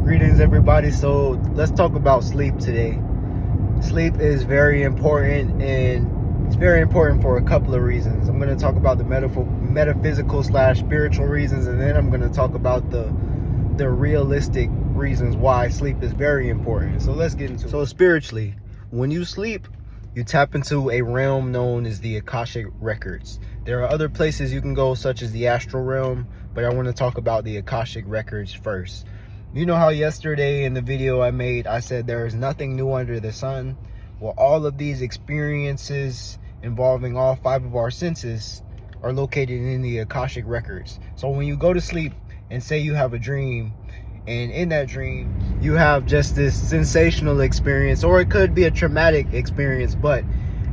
Greetings, everybody. So let's talk about sleep today. Sleep is very important, and it's very important for a couple of reasons. I'm going to talk about the metaphysical / spiritual reasons, and then I'm going to talk about the realistic reasons why sleep is very important. So let's get into it. So spiritually, when you sleep, you tap into a realm known as the Akashic Records. There are other places you can go, such as the astral realm, but I want to talk about the Akashic Records first. You know how yesterday in the video I made, I said there is nothing new under the sun? Well, all of these experiences involving all 5 of our senses are located in the Akashic Records. So when you go to sleep and say you have a dream, and in that dream you have just this sensational experience, or it could be a traumatic experience, but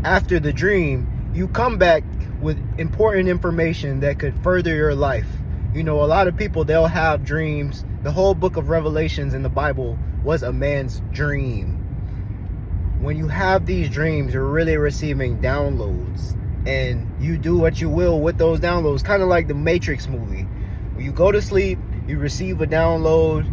after the dream you come back with important information that could further your life. You know, a lot of people, they'll have dreams. The whole book of Revelations in the Bible was a man's dream. When you have these dreams, you're really receiving downloads, and you do what you will with those downloads, kind of like the Matrix movie. When you go to sleep, you receive a download,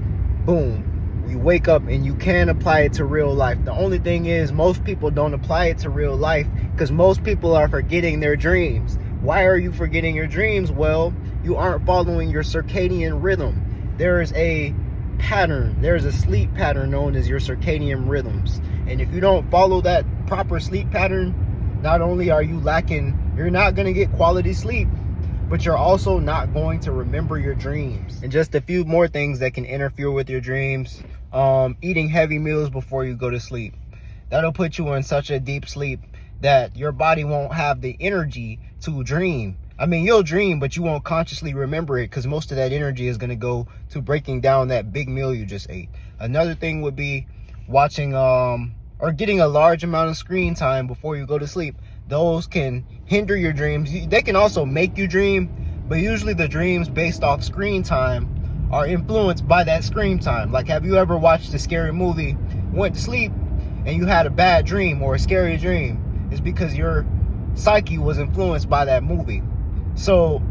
boom, you wake up and you can apply it to real life. The only thing is, most people don't apply it to real life because most people are forgetting their dreams. Why are you forgetting your dreams? Well, you aren't following your circadian rhythm. There is a pattern, there's a sleep pattern known as your circadian rhythms. And if you don't follow that proper sleep pattern, not only are you lacking, you're not going to get quality sleep, but you're also not going to remember your dreams. And just a few more things that can interfere with your dreams. Eating heavy meals before you go to sleep. That'll put you in such a deep sleep that your body won't have the energy to dream. I mean, you'll dream, but you won't consciously remember it because most of that energy is going to go to breaking down that big meal you just ate. Another thing would be watching or getting a large amount of screen time before you go to sleep. Those can hinder your dreams. They can also make you dream, but usually the dreams based off screen time are influenced by that screen time. Like, have you ever watched a scary movie, went to sleep, and you had a bad dream or a scary dream? It's because your psyche was influenced by that movie. So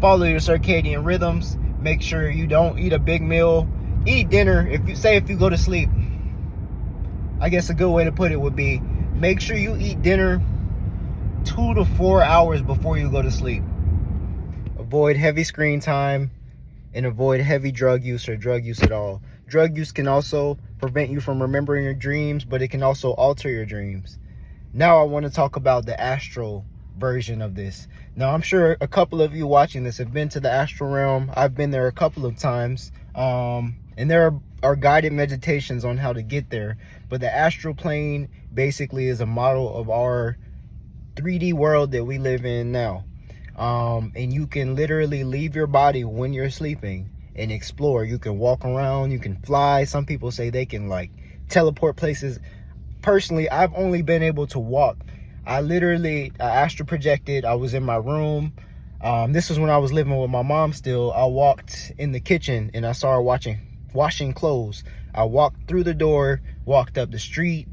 follow your circadian rhythms. Make sure you don't eat a big meal. Eat dinner. If you go to sleep, I guess a good way to put it would be, make sure you eat dinner 2 to 4 hours before you go to sleep. Avoid heavy screen time and avoid heavy drug use or drug use at all. Drug use can also prevent you from remembering your dreams, but it can also alter your dreams. Now I want to talk about the astral version of this. Now, I'm sure a couple of you watching this have been to the astral realm. I've been there a couple of times, and there are guided meditations on how to get there. But the astral plane basically is a model of our 3D world that we live in now. And you can literally leave your body when you're sleeping and explore. You can walk around, you can fly. Some people say they can like teleport places. Personally, I've only been able to walk. I astral projected. I was in my room. This was when I was living with my mom still. I walked in the kitchen and I saw her washing clothes. I walked through the door, walked up the street.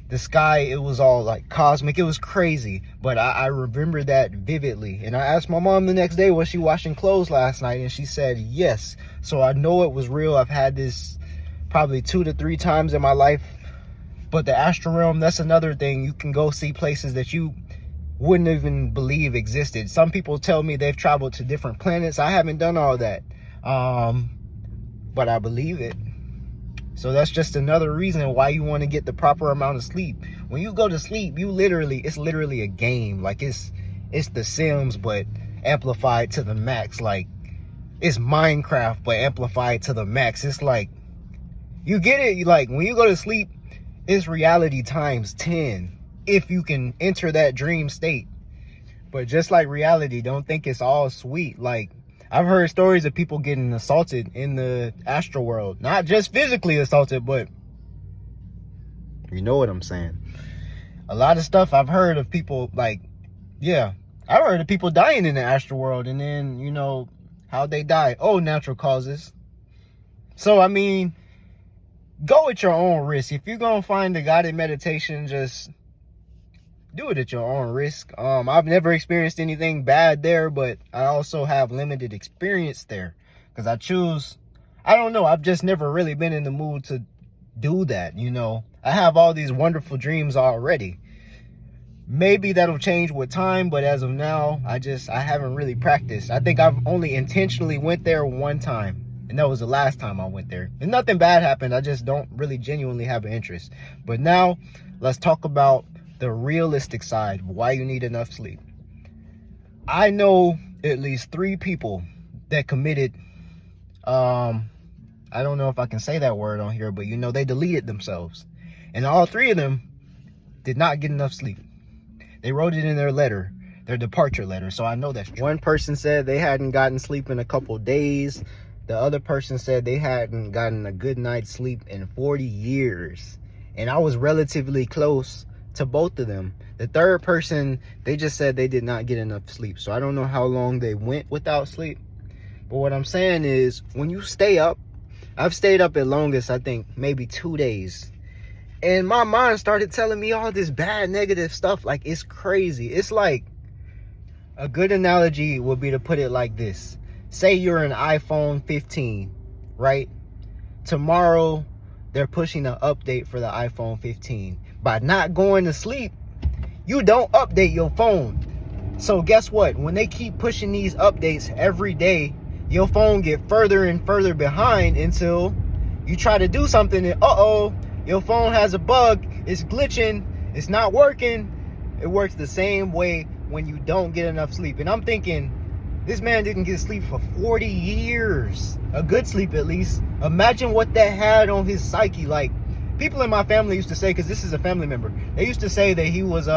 The sky, it was all like cosmic. It was crazy, but I remember that vividly. And I asked my mom the next day, was she washing clothes last night? And she said yes. So I know it was real. I've had this probably 2 to 3 times in my life. But the astral realm, that's another thing. You can go see places that you wouldn't even believe existed. Some people tell me they've traveled to different planets. I haven't done all that, but I believe it. So that's just another reason why you want to get the proper amount of sleep. When you go to sleep, it's literally a game. Like it's The Sims, but amplified to the max. Like it's Minecraft, but amplified to the max. It's like, you get it. Like when you go to sleep, it's reality times 10 if you can enter that dream state. But just like reality, don't think it's all sweet. Like, I've heard stories of people getting assaulted in the astral world. Not just physically assaulted, but you know what I'm saying. A lot of stuff I've heard of people, like, yeah, I've heard of people dying in the astral world, and then, you know, how they die. Oh, natural causes. So, I mean, go at your own risk. If you're going to find a guided meditation, just do it at your own risk. I've never experienced anything bad there, but I also have limited experience there because I choose I don't know. I've just never really been in the mood to do that, you know. I have all these wonderful dreams already. Maybe that'll change with time, but as of now, I haven't really practiced. I think I've only intentionally went there one time, and that was the last time I went there. And nothing bad happened. I just don't really genuinely have an interest. But now, let's talk about the realistic side of why you need enough sleep. I know at least 3 people that committed, I don't know if I can say that word on here, but you know, they deleted themselves. And all 3 of them did not get enough sleep. They wrote it in their letter, their departure letter, so I know that's true. One person said they hadn't gotten sleep in a couple days. The other person said they hadn't gotten a good night's sleep in 40 years. And I was relatively close to both of them. The third person, they just said they did not get enough sleep. So I don't know how long they went without sleep. But what I'm saying is, when you stay up, I've stayed up at longest, I think, maybe 2 days. And my mind started telling me all this bad, negative stuff. Like, it's crazy. It's like, a good analogy would be to put it like this. Say you're an iPhone 15, right? Tomorrow, they're pushing an update for the iPhone 15. By not going to sleep, you don't update your phone. So guess what? When they keep pushing these updates every day, your phone get further and further behind until you try to do something and your phone has a bug, it's glitching, it's not working. It works the same way when you don't get enough sleep. And I'm thinking, this man didn't get sleep for 40 years. A good sleep, at least. Imagine what that had on his psyche. Like, people in my family used to say, because this is a family member, they used to say that he was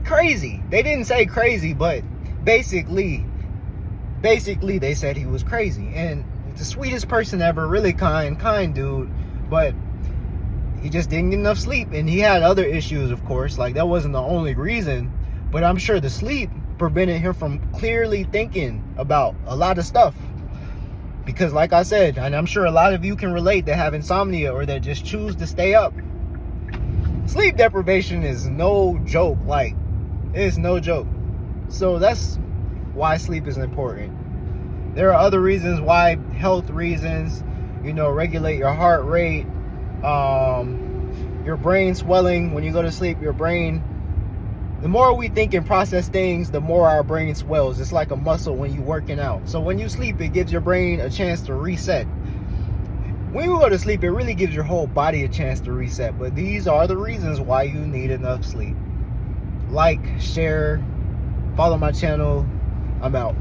crazy. They didn't say crazy, but basically they said he was crazy. And the sweetest person ever, really kind dude, but he just didn't get enough sleep. And he had other issues, of course. Like, that wasn't the only reason, but I'm sure the sleep prevented him from clearly thinking about a lot of stuff. Because like I said, and I'm sure a lot of you can relate, that have insomnia or that just choose to stay up. Sleep deprivation is no joke. Like, it's no joke. So that's why sleep is important. There are other reasons why, health reasons, you know, regulate your heart rate, your brain swelling. When you go to sleep, your brain, the more we think and process things, the more our brain swells. It's like a muscle when you're working out. So when you sleep, it gives your brain a chance to reset. When you go to sleep, it really gives your whole body a chance to reset. But these are the reasons why you need enough sleep. Like, share, follow my channel. I'm out.